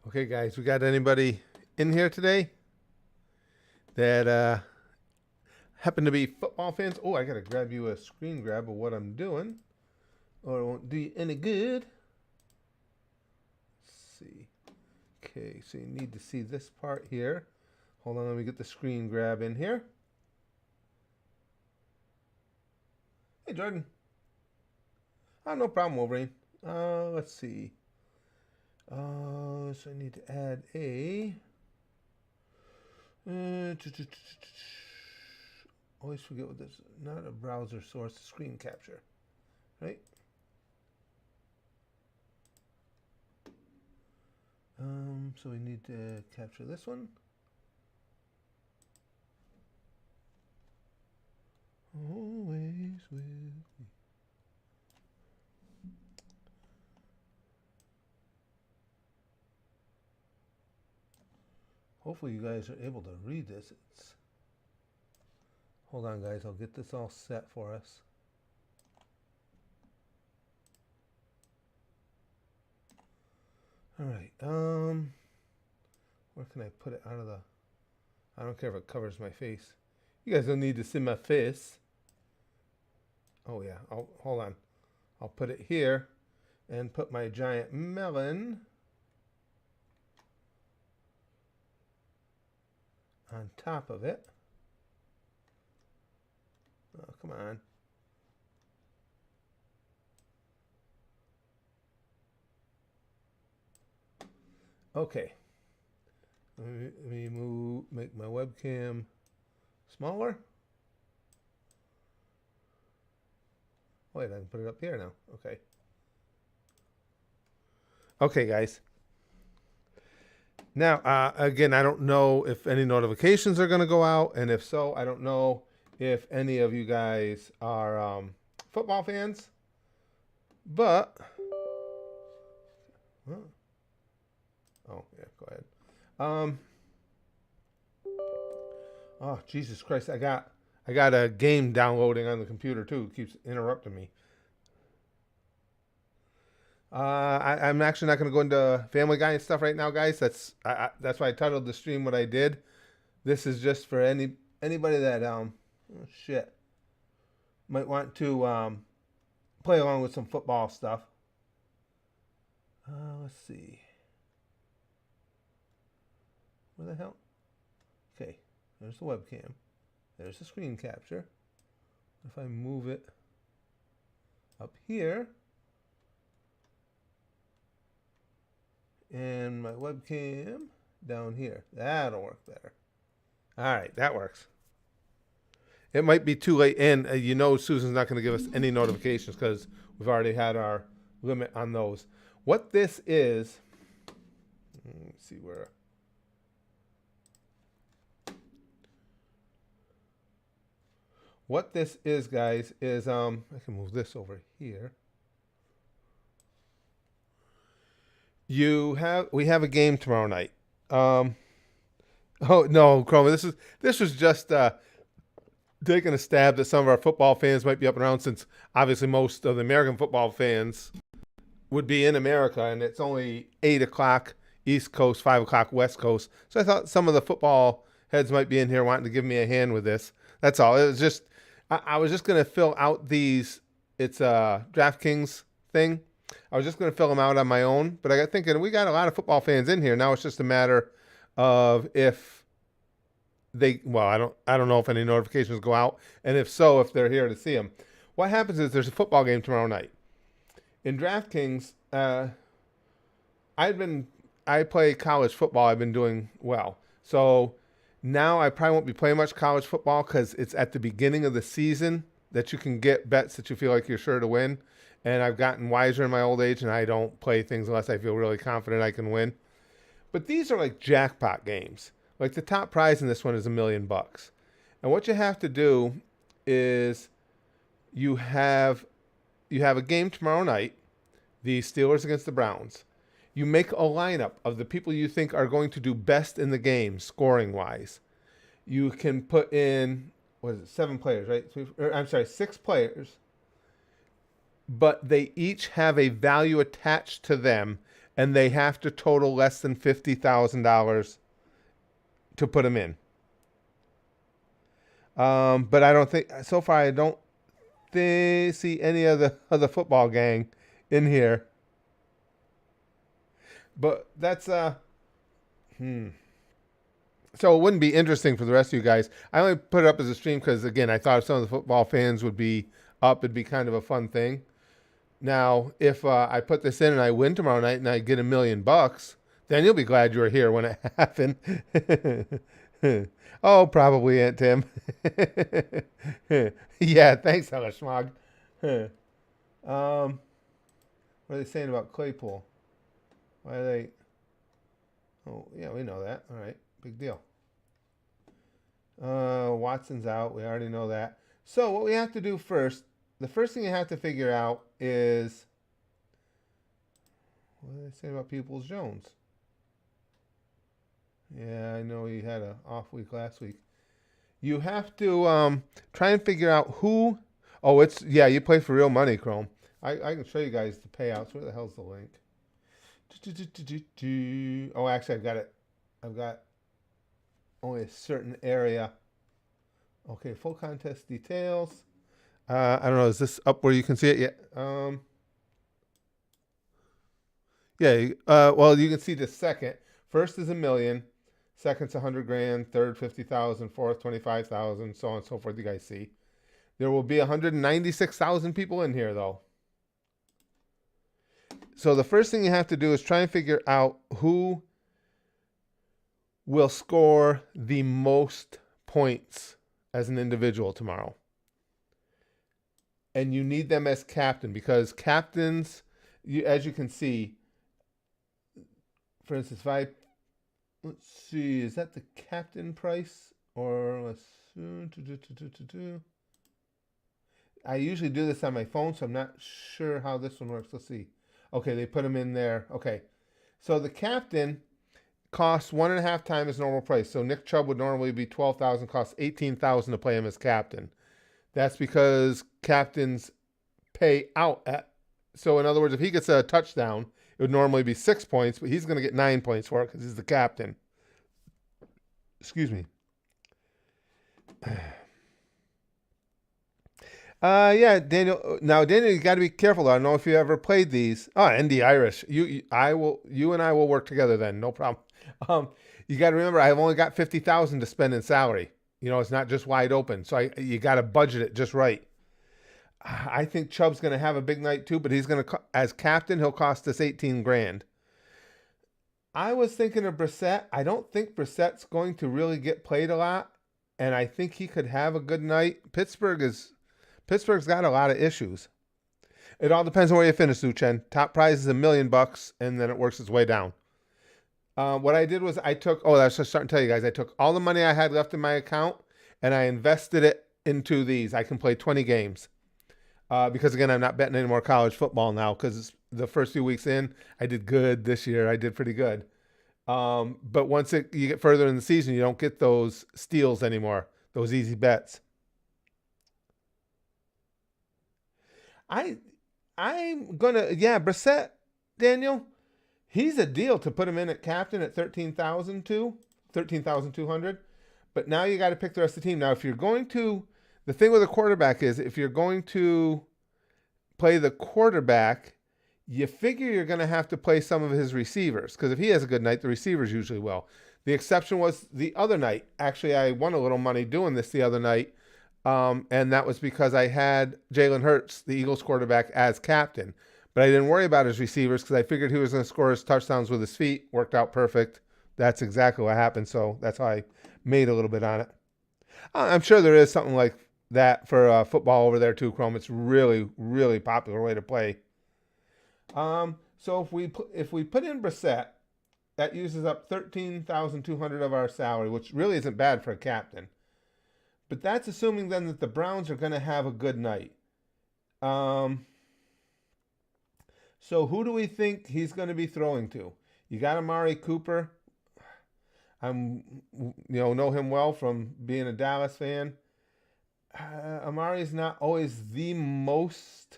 Okay, guys, we got anybody in here today that happen to be football fans? Oh, I gotta grab you a screen grab of what I'm doing, or it won't do you any good. Let's see. Okay, so you need to see this part here. Hold on, let me get the screen grab in here. Hey, Jordan. Oh, no problem, Wolverine. Let's see. So I need to add a. Always forget what this is. Not a browser source, screen capture, right? So we need to capture this one. Always with me. Hopefully you guys are able to read this. Hold on, guys. I'll get this all set for us. All right. Where can I put it out of the? I don't care if it covers my face. You guys don't need to see my face. Oh yeah. Hold on. I'll put it here, and put my giant melon on top of it. Oh, come on. Okay. Let me make my webcam smaller. Wait, I can put it up here now. Okay. Okay, guys. Now, again, I don't know if any notifications are going to go out, and if so, I don't know if any of you guys are football fans, but oh yeah, go ahead. Oh Jesus Christ, I got a game downloading on the computer too. It keeps interrupting me. I'm actually not going to go into Family Guy and stuff right now, guys. That's why I titled the stream what I did. This is just for anybody that might want to play along with some football stuff. Let's see. Where the hell? Okay, there's the webcam. There's the screen capture. If I move it up here, and my webcam down here, that'll work better. All right, that works. It might be too late, and Susan's not going to give us any notifications because we've already had our limit on those. What this is, let me see where. What this is, guys, is I can move this over here. We have a game tomorrow night. Oh no, Chroma, this was just taking a stab that some of our football fans might be up and around, since obviously most of the American football fans would be in America, and it's only 8 o'clock East Coast, 5 o'clock West Coast. So I thought some of the football heads might be in here wanting to give me a hand with this. That's all. It was just I was just going to fill out these. It's a Draftkings thing. I was just going to fill them out on my own, but I got thinking we got a lot of football fans in here. Now it's just a matter of if I don't know if any notifications go out, and if so, if they're here to see them. What happens is there's a football game tomorrow night. In Draftkings, I play college football. I've been doing well. So now I probably won't be playing much college football because it's at the beginning of the season that you can get bets that you feel like you're sure to win. And I've gotten wiser in my old age, and I don't play things unless I feel really confident I can win. But these are like jackpot games. Like the top prize in this one is $1 million. And what you have to do is you have a game tomorrow night, the Steelers against the Browns. You make a lineup of the people you think are going to do best in the game, scoring-wise. You can put in, 7 players, right? 6 players. But they each have a value attached to them, and they have to total less than $50,000 to put them in. But I don't think so far. I don't see any of the football gang in here. But that's So it wouldn't be interesting for the rest of you guys. I only put it up as a stream because, again, I thought if some of the football fans would be up, it'd be kind of a fun thing. Now, if I put this in and I win tomorrow night and I get $1,000,000, then you'll be glad you were here when it happened. Oh, probably, Aunt Tim. Yeah, thanks, Hella Schmog. What are they saying about Claypool? Why are they... Oh, yeah, we know that. All right, big deal. Watson's out. We already know that. So what we have to do first, the first thing you have to figure out is, what did they say about Peoples-Jones? Yeah, I know he had an off week last week. You have to try and figure out who. Oh, it's yeah. You play for real money, Chrome. I can show you guys the payouts. Where the hell's the link? Oh, actually, I've got it. I've got only a certain area. Okay, full contest details. I don't know. Is this up where you can see it yet? Yeah. Well, you can see the second. First is $1 million. Second's $100 grand. Third, 50,000. Fourth, 25,000. So on and so forth. You guys see. There will be 196,000 people in here, though. So the first thing you have to do is try and figure out who will score the most points as an individual tomorrow. And you need them as captain because captains, as you can see, for instance, if I, let's see, is that the captain price? Or let's, I usually do this on my phone, so I'm not sure how this one works. Let's see. Okay, they put them in there. Okay, so the captain costs 1.5 times his normal price. So Nick Chubb would normally be $12,000, costs $18,000 to play him as captain. That's because captains pay out at. So in other words, if he gets a touchdown, it would normally be 6 points, but he's going to get 9 points for it because he's the captain. Excuse me. Yeah, Daniel. Now, Daniel, you got to be careful. I don't know if you ever played these. Oh, Andy Irish. You and I will work together then. No problem. You got to remember, I've only got 50,000 to spend in salary. You know, it's not just wide open. So you got to budget it just right. I think Chubb's going to have a big night too, but he's going to, as captain, he'll cost us 18 grand. I was thinking of Brissett. I don't think Brissett's going to really get played a lot, and I think he could have a good night. Pittsburgh's got a lot of issues. It all depends on where you finish, Suchen. Top prize is $1 million, and then it works its way down. What I did was I was just starting to tell you guys, I took all the money I had left in my account, and I invested it into these. I can play 20 games. Because, again, I'm not betting any more college football now because the first few weeks in, I did good this year. I did pretty good. But once you get further in the season, you don't get those steals anymore, those easy bets. I'm gonna Brissett, Daniel, he's a deal to put him in at captain at 13,200. But now you got to pick the rest of the team. Now, if you're going to, the thing with a quarterback is if you're going to play the quarterback, you figure you're going to have to play some of his receivers because if he has a good night, the receivers usually will. The exception was the other night. Actually, I won a little money doing this the other night. And that was because I had Jalen Hurts, the Eagles quarterback, as captain. But I didn't worry about his receivers because I figured he was going to score his touchdowns with his feet. Worked out perfect. That's exactly what happened. So that's how I made a little bit on it. I'm sure there is something like that for football over there too, Chrome. It's really, really popular way to play. So if we put in Brissett, that uses up 13,200 of our salary, which really isn't bad for a captain. But that's assuming then that the Browns are going to have a good night. So who do we think he's going to be throwing to? You got Amari Cooper. Know him well from being a Dallas fan. Amari's not always the most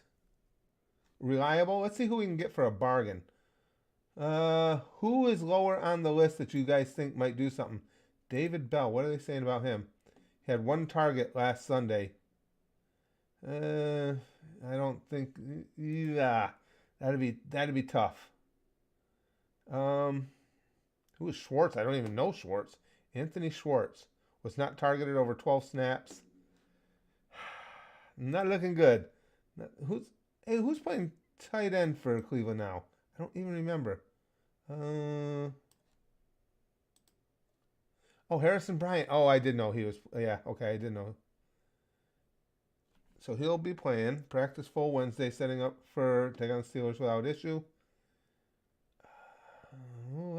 reliable. Let's see who we can get for a bargain. Who is lower on the list that you guys think might do something? David Bell. What are they saying about him? He had one target last Sunday. I don't think. Yeah, that'd be tough. Um, who is Schwartz? I don't even know Schwartz. Anthony Schwartz was not targeted over 12 snaps. Not looking good. Who's playing tight end for Cleveland now? I don't even remember. Oh, Harrison Bryant. Oh, I did know he was. Yeah, okay, I did know. So he'll be playing. Practice full Wednesday, setting up for take on the Steelers without issue.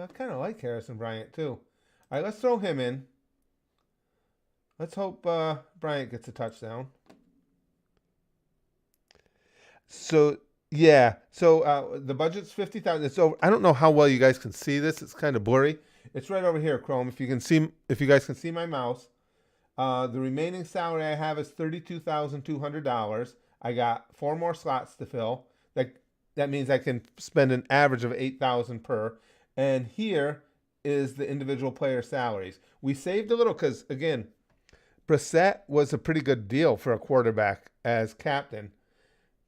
I kind of like Harrison Bryant too. All right, let's throw him in. Let's hope Bryant gets a touchdown. So yeah, so the budget's 50,000. It's over. I don't know how well you guys can see this. It's kind of blurry. It's right over here, Chrome. If you guys can see my mouse. The remaining salary I have is $32,200. I got 4 more slots to fill. That means I can spend an average of $8,000 per. And here is the individual player salaries. We saved a little because again, Brissett was a pretty good deal for a quarterback as captain.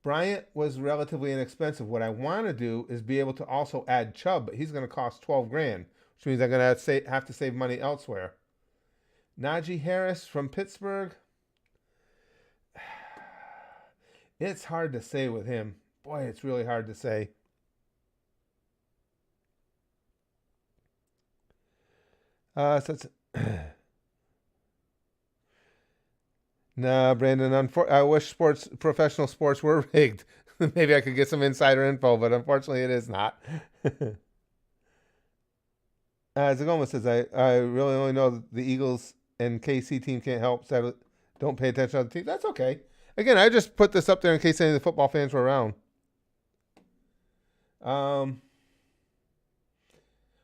Bryant was relatively inexpensive. What I want to do is be able to also add Chubb, but he's going to cost $12,000, which means I'm going to have to save money elsewhere. Najee Harris from Pittsburgh. It's hard to say with him. Boy, it's really hard to say. So it's nah, Brandon. I wish professional sports were rigged. Maybe I could get some insider info, but unfortunately, it is not. Zagoma says, I really only know the Eagles and KC team can't help. So don't pay attention to the team. That's okay. Again, I just put this up there in case any of the football fans were around.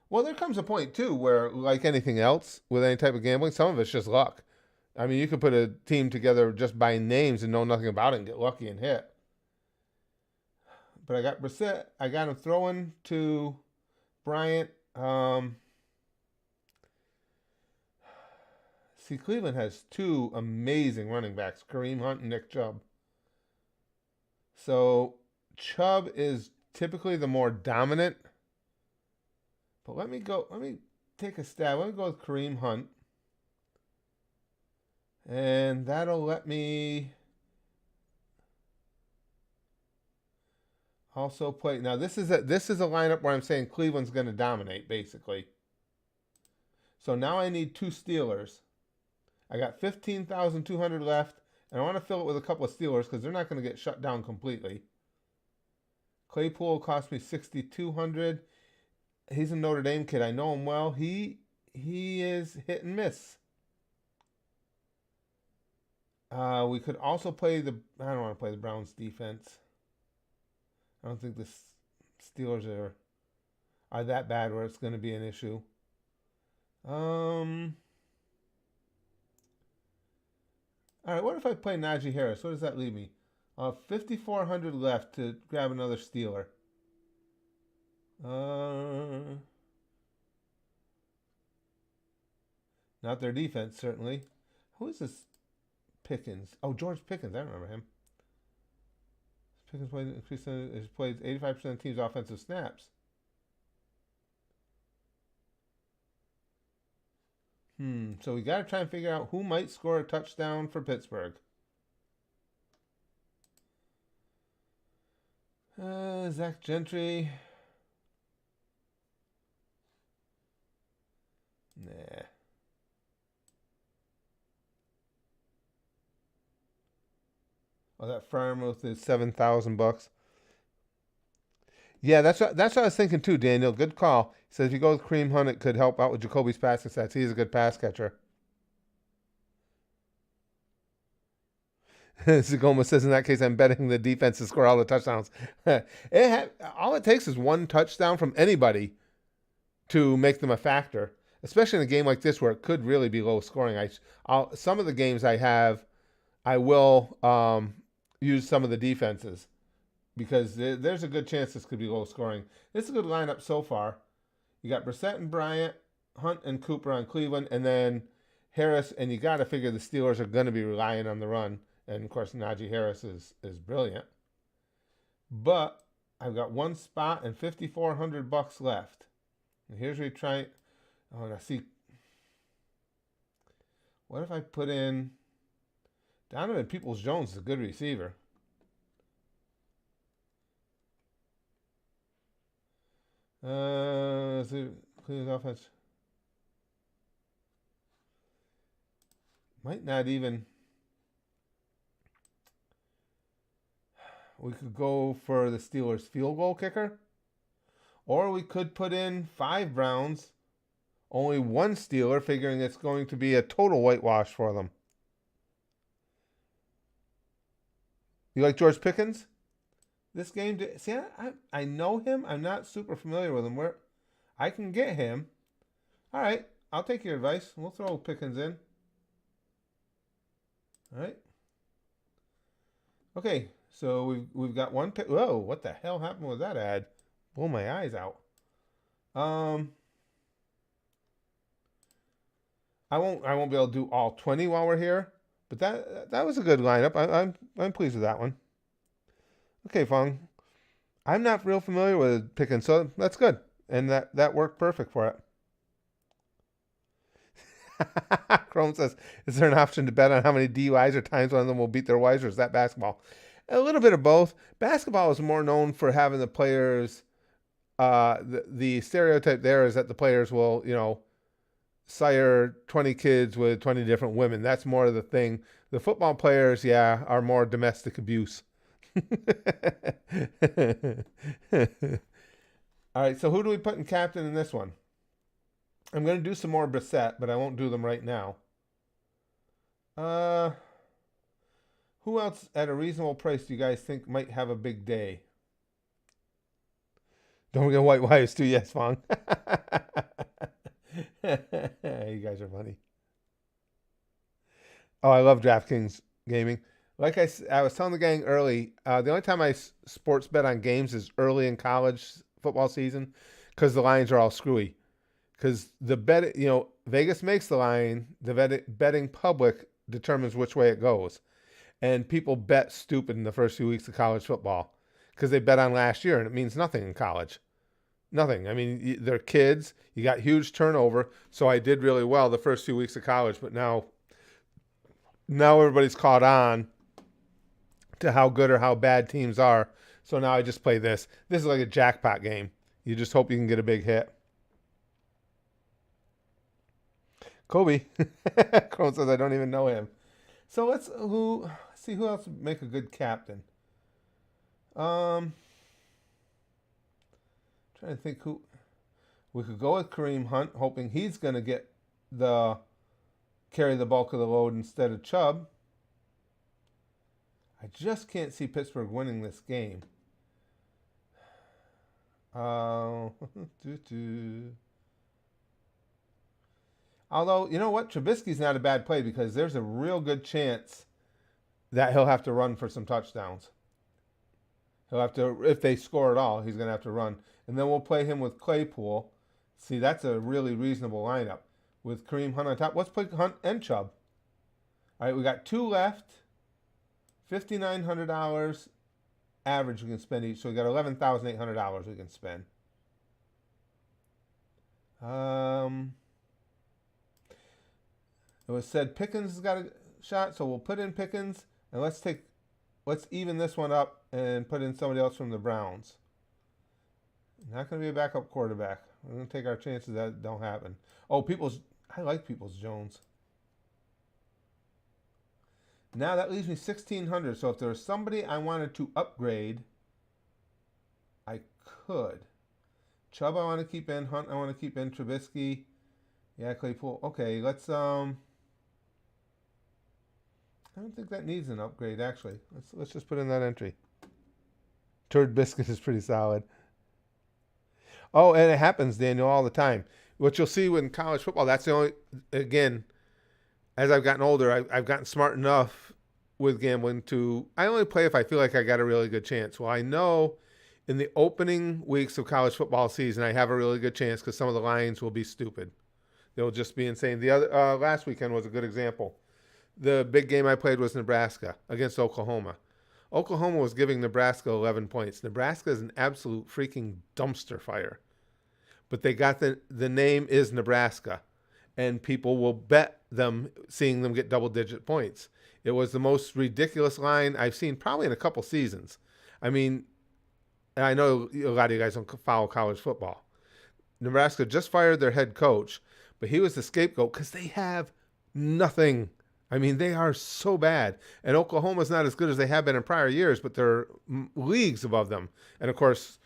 Well, there comes a point, too, where, like anything else, with any type of gambling, some of it's just luck. I mean, you could put a team together just by names and know nothing about it and get lucky and hit. But I got Brissett. I got him throwing to Bryant. See, Cleveland has 2 amazing running backs, Kareem Hunt and Nick Chubb. So Chubb is typically the more dominant. But let me take a stab. Let me go with Kareem Hunt. And that'll let me also play. Now this is a lineup where I'm saying Cleveland's going to dominate, basically. So now I need 2 Steelers. I got 15,200 left, and I want to fill it with a couple of Steelers because they're not going to get shut down completely. Claypool cost me 6,200. He's a Notre Dame kid. I know him well. He is hit and miss. We could also play the. I don't want to play the Browns defense. I don't think the Steelers are that bad where it's going to be an issue. All right, what if I play Najee Harris? What does that leave me? 5,400 left to grab another Steeler. Not their defense, certainly. Who is this Pickens? Oh, George Pickens. I remember him. Pickens played 85% of the team's offensive snaps. So we got to try and figure out who might score a touchdown for Pittsburgh. Zach Gentry. Nah. Oh, that Frymouth is $7,000. Yeah, that's what I was thinking too, Daniel. Good call. He says if you go with Kareem Hunt, it could help out with Jacoby's passing stats. He's a good pass catcher. Zagoma says in that case, I'm betting the defense to score all the touchdowns. All it takes is one touchdown from anybody to make them a factor, especially in a game like this where it could really be low scoring. Some of the games I will use some of the defenses. because there's a good chance this could be low scoring. This is a good lineup so far. You got Brissett and Bryant, Hunt and Cooper on Cleveland, and then Harris. And you got to figure the Steelers are going to be relying on the run. And of course, Najee Harris is brilliant. But I've got one spot and $5,400 left. And here's where you try. Oh, now see. What if I put in Donovan Peoples-Jones is a good receiver. Cleveland offense might not even. We could go for the Steelers field goal kicker, or we could put in 5 Browns, only 1 Steeler, figuring it's going to be a total whitewash for them. You like George Pickens? This game, see, I know him. I'm not super familiar with him. Where I can get him. All right, I'll take your advice. We'll throw Pickens in. All right. Okay, so we've got one pick. Whoa, what the hell happened with that ad? Blow my eyes out. I won't be able to do all 20 while we're here, but that was a good lineup. I'm pleased with that one. Okay, Fong. I'm not real familiar with Pickens, so that's good. And that worked perfect for it. Chrome says, is there an option to bet on how many DUIs or times one of them will beat their wives, or is that basketball? A little bit of both. Basketball is more known for having the players, the stereotype there is that the players will, sire 20 kids with 20 different women. That's more of the thing. The football players, are more domestic abuse. All right, so who do we put in captain in this one? I'm going to do some more Brissett, but I won't do them right now. Who else at a reasonable price do you guys think might have a big day? Don't get white wives too, yes, Fong. You guys are funny. Oh, I love Draftkings gaming. Like I was telling the gang early, the only time I sports bet on games is early in college football season because the lines are all screwy. Because the bet, Vegas makes the line. The betting public determines which way it goes. And people bet stupid in the first few weeks of college football because they bet on last year, and it means nothing in college. Nothing. I mean, they're kids. You got huge turnover. So I did really well the first few weeks of college, but now everybody's caught on to how good or how bad teams are. So now I just play this. This is like a jackpot game. You just hope you can get a big hit. Kobe. Crone says I don't even know him. So let's see who else would make a good captain. Trying to think who we could go with. Kareem Hunt, hoping he's going to carry the bulk of the load instead of Chubb. I just can't see Pittsburgh winning this game. Although, you know what? Trubisky's not a bad play because there's a real good chance that he'll have to run for some touchdowns. He'll have to, if they score at all, he's going to have to run. And then we'll play him with Claypool. See, that's a really reasonable lineup. With Kareem Hunt on top. Let's play Hunt and Chubb. All right, we got 2 left. $5,900 average we can spend each. So we got $11,800 we can spend. It was said Pickens has got a shot, so we'll put in Pickens, and let's even this one up and put in somebody else from the Browns. Not going to be a backup quarterback. We're going to take our chances that don't happen. Oh, I like Peoples-Jones. Now that leaves me $1,600. So if there was somebody I wanted to upgrade, I could. Chubb I want to keep in. Hunt I want to keep in. Trubisky. Yeah, Claypool. Okay, let's I don't think that needs an upgrade, actually. Let's just put in that entry. Turd Biscuit is pretty solid. Oh, and it happens, Daniel, all the time. What you'll see in college football, that's the only, again, as I've gotten older, I've gotten smart enough with gambling to, I only play if I feel like I got a really good chance. Well, I know in the opening weeks of college football season, I have a really good chance because some of the lines will be stupid. They'll just be insane. The other last weekend was a good example. The big game I played was Nebraska against Oklahoma. Oklahoma was giving Nebraska 11 points. Nebraska is an absolute freaking dumpster fire. But they got the name is Nebraska, and people will bet them seeing them get double-digit points. It was the most ridiculous line I've seen probably in a couple seasons. I mean, I know a lot of you guys don't follow college football. Nebraska just fired their head coach, but he was the scapegoat because they have nothing. I mean, they are so bad. And Oklahoma's not as good as they have been in prior years, but they're leagues above them. And, of course,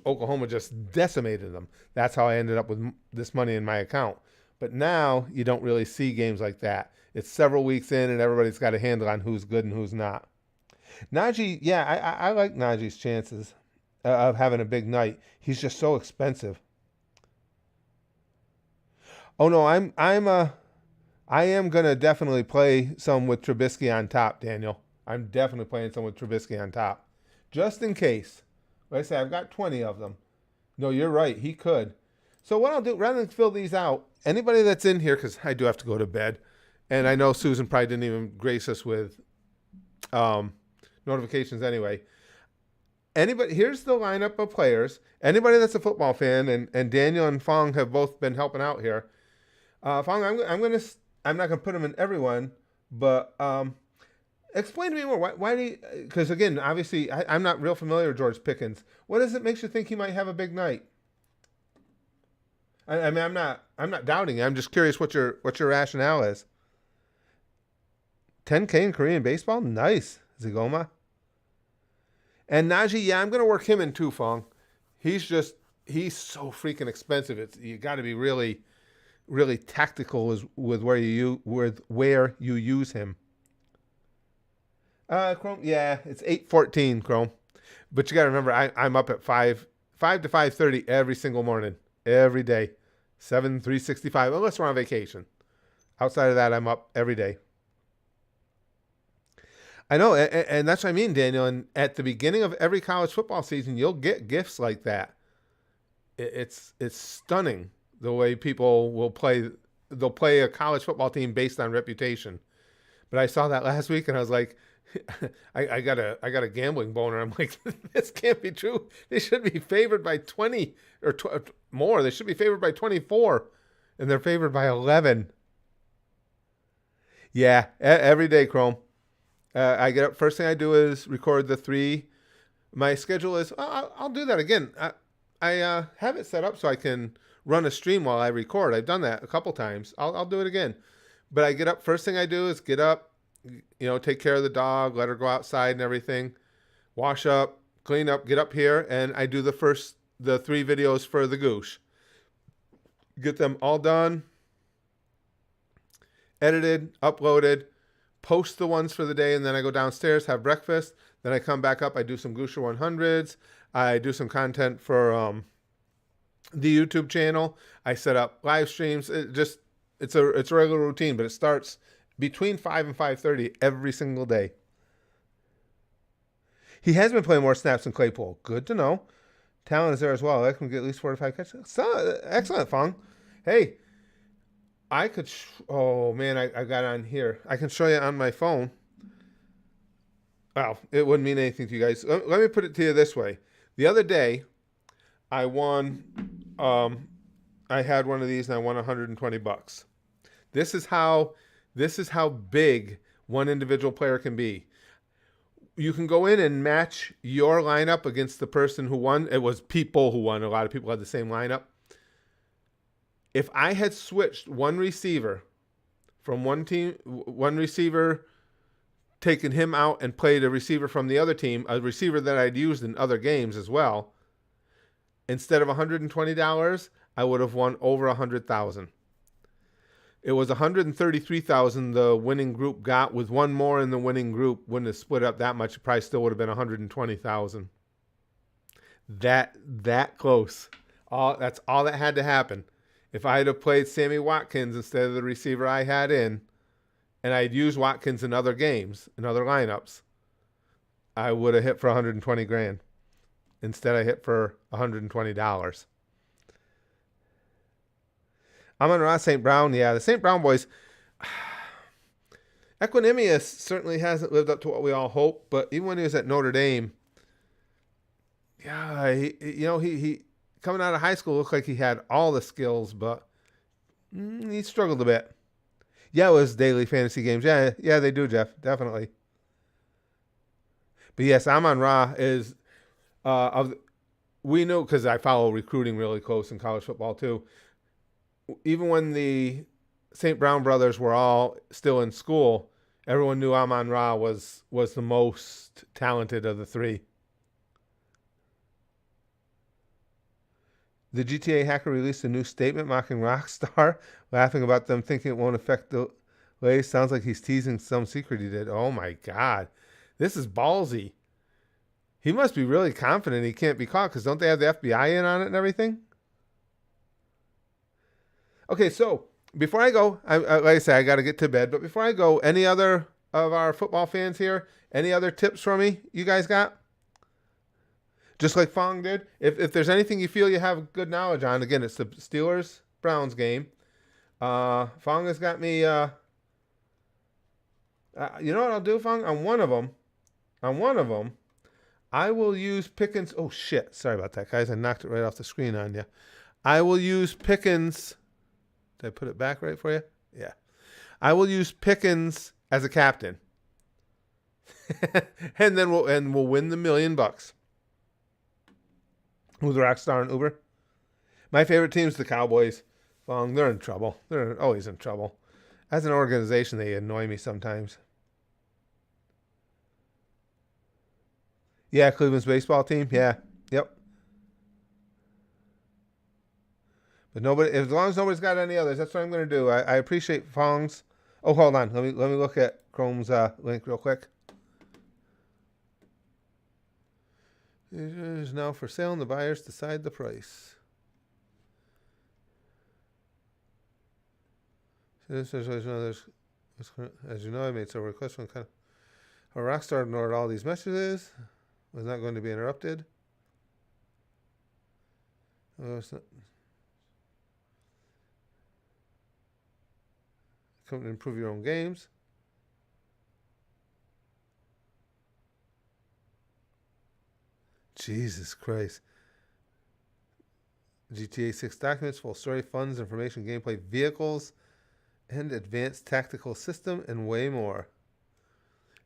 Oklahoma just decimated them. That's how I ended up with this money in my account. But now you don't really see games like that. It's several weeks in, and everybody's got a handle on who's good and who's not. Najee, yeah, I like Najee's chances of having a big night. He's just so expensive. Oh no, I am gonna definitely play some with Trubisky on top, Daniel. I'm definitely playing some with Trubisky on top, just in case. Like I say, I've got 20 of them. No, you're right. He could. So what I'll do, rather than fill these out, anybody that's in here, because I do have to go to bed, and I know Susan probably didn't even grace us with notifications anyway. Anybody, here's the lineup of players. Anybody that's a football fan, and Daniel and Fong have both been helping out here. Fong, I'm not gonna put them in everyone, but explain to me more. Why do you? Because again, obviously, I'm not real familiar with George Pickens. What does it makes you think he might have a big night? I mean, I'm not doubting it. I'm just curious what your rationale is. 10K in Korean baseball, nice, Zigoma. And Najee, yeah, I'm gonna work him in too, Fong. He's so freaking expensive. You got to be really, really tactical with where you use him. Chrome, yeah, it's 8:14, Chrome. But you got to remember, I'm up at 5 to 5:30 every single morning, every day, 365, unless we're on vacation. Outside of that, I'm up every day. I know, and that's what I mean, Daniel. And at the beginning of every college football season, you'll get gifts like that. It's stunning the way people will play. They'll play a college football team based on reputation. But I saw that last week, and I was like, I got a gambling boner. I'm like, this can't be true. They should be favored by 20 or more. They should be favored by 24, and they're favored by 11. Yeah, every day, Chrome. I get up. First thing I do is record the 3. My schedule is. I'll do that again. I have it set up so I can run a stream while I record. I've done that a couple times. I'll do it again. But I get up. First thing I do is get up. Take care of the dog, let her go outside and everything. Wash up, clean up, get up here, and I do the 3 videos for the Goosh. Get them all done, edited, uploaded. Post the ones for the day, and then I go downstairs, have breakfast. Then I come back up. I do some Goosher 100s. I do some content for the YouTube channel. I set up live streams. It's a regular routine, but it starts between 5 and 5:30 every single day. He has been playing more snaps than Claypool. Good to know. Talent is there as well. I can get at least 4 to 5 catches. So, excellent, Fong. Hey. I could, oh man, I got on here. I can show you on my phone. Well, it wouldn't mean anything to you guys. Let me put it to you this way. The other day, I won, I had one of these and I won $120. This is how big one individual player can be. You can go in and match your lineup against the person who won. It was people who won. A lot of people had the same lineup. If I had switched one receiver from one team, one receiver, taken him out and played a receiver from the other team, a receiver that I'd used in other games as well, instead of $120, I would have won over $100,000. It was $133,000 the winning group got. With one more in the winning group, wouldn't have split up that much. It probably still would have been $120,000. That close. That's all that had to happen. If I had have played Sammy Watkins instead of the receiver I had in, and I'd used Watkins in other games, in other lineups, I would have hit for 120 grand. Instead, I hit for $120. I'm on Ross St. Brown. Yeah, the St. Brown boys. Equanimous certainly hasn't lived up to what we all hope, but even when he was at Notre Dame, yeah, he coming out of high school looked like he had all the skills, but he struggled a bit. Yeah, it was daily fantasy games. Yeah, they do, Jeff, definitely. But yes, Amon Ra is we know, because I follow recruiting really close in college football too. Even when the St. Brown brothers were all still in school, everyone knew Amon Ra was the most talented of the three. The GTA hacker released a new statement mocking Rockstar, laughing about them thinking it won't affect the way. Sounds like he's teasing some secret he did. Oh my God. This is ballsy. He must be really confident he can't be caught, because don't they have the FBI in on it and everything? Okay, so before I go, like I say, I got to get to bed. But before I go, any other of our football fans here, any other tips for me you guys got? Just like Fong did. If there's anything you feel you have good knowledge on, again, it's the Steelers-Browns game. Fong has got me. You know what I'll do, Fong? On one of them, I will use Pickens. Oh, shit. Sorry about that, guys. I knocked it right off the screen on you. I will use Pickens. Did I put it back right for you? Yeah. I will use Pickens as a captain. and then we'll win the $1 million. With Rockstar and Uber. My favorite team's the Cowboys. Well, they're in trouble. They're always in trouble. As an organization, they annoy me sometimes. Yeah, Cleveland's baseball team. Yeah. Yep. But nobody, as long as nobody's got any others, that's what I'm going to do. I appreciate Fong's. Oh, hold on. Let me look at Chrome's link real quick. It is now for sale, and the buyers decide the price. As you know, I made several requests from kind of. Rockstar ignored all these messages. Was not going to be interrupted. Come to improve your own games. Jesus Christ. GTA 6 documents, full story, funds, information, gameplay, vehicles, and advanced tactical system, and way more.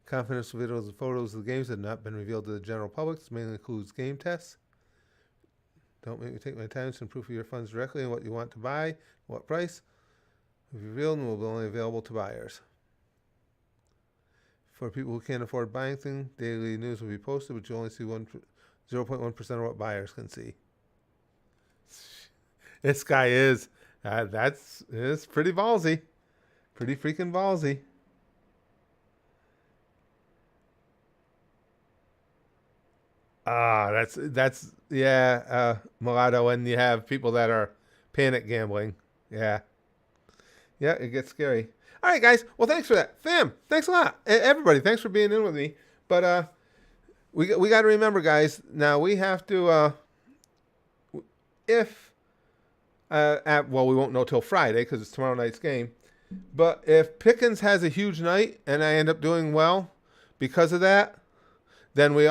Confidential videos and photos of the games have not been revealed to the general public. This mainly includes game tests. Don't make me take my time to improve your funds directly and what you want to buy, what price. If revealed, and will be only available to buyers. For people who can't afford buying things, daily news will be posted, but you only see 0.1% of what buyers can see. This guy is, it's pretty ballsy. Pretty freaking ballsy. That's mulatto, when you have people that are panic gambling. Yeah, it gets scary. All right, guys. Well, thanks for that, fam. Thanks a lot, everybody. Thanks for being in with me. But we got to remember, guys. Now we have to we won't know till Friday because it's tomorrow night's game. But if Pickens has a huge night and I end up doing well because of that, then we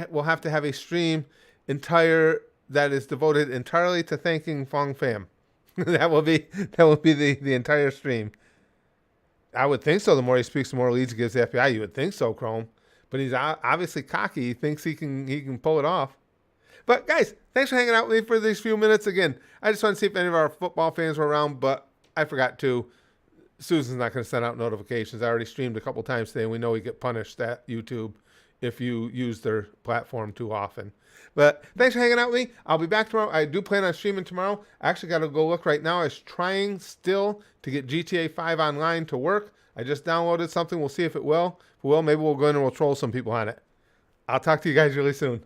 will have to have a stream that is devoted entirely to thanking Fong Fam. that will be the entire stream. I would think so. The more he speaks, the more leads he gives the FBI. You would think so, Chrome. But he's obviously cocky. He thinks he can pull it off. But guys, thanks for hanging out with me for these few minutes. Again, I just want to see if any of our football fans were around, but I forgot to. Susan's not going to send out notifications. I already streamed a couple times today, and we know we get punished at YouTube if you use their platform too often. But thanks for hanging out with me. I'll be back tomorrow. I do plan on streaming tomorrow. I actually got to go look right now. I was trying still to get GTA 5 online to work. I just downloaded something. We'll see if it will. If it will, maybe we'll go in and we'll troll some people on it. I'll talk to you guys really soon.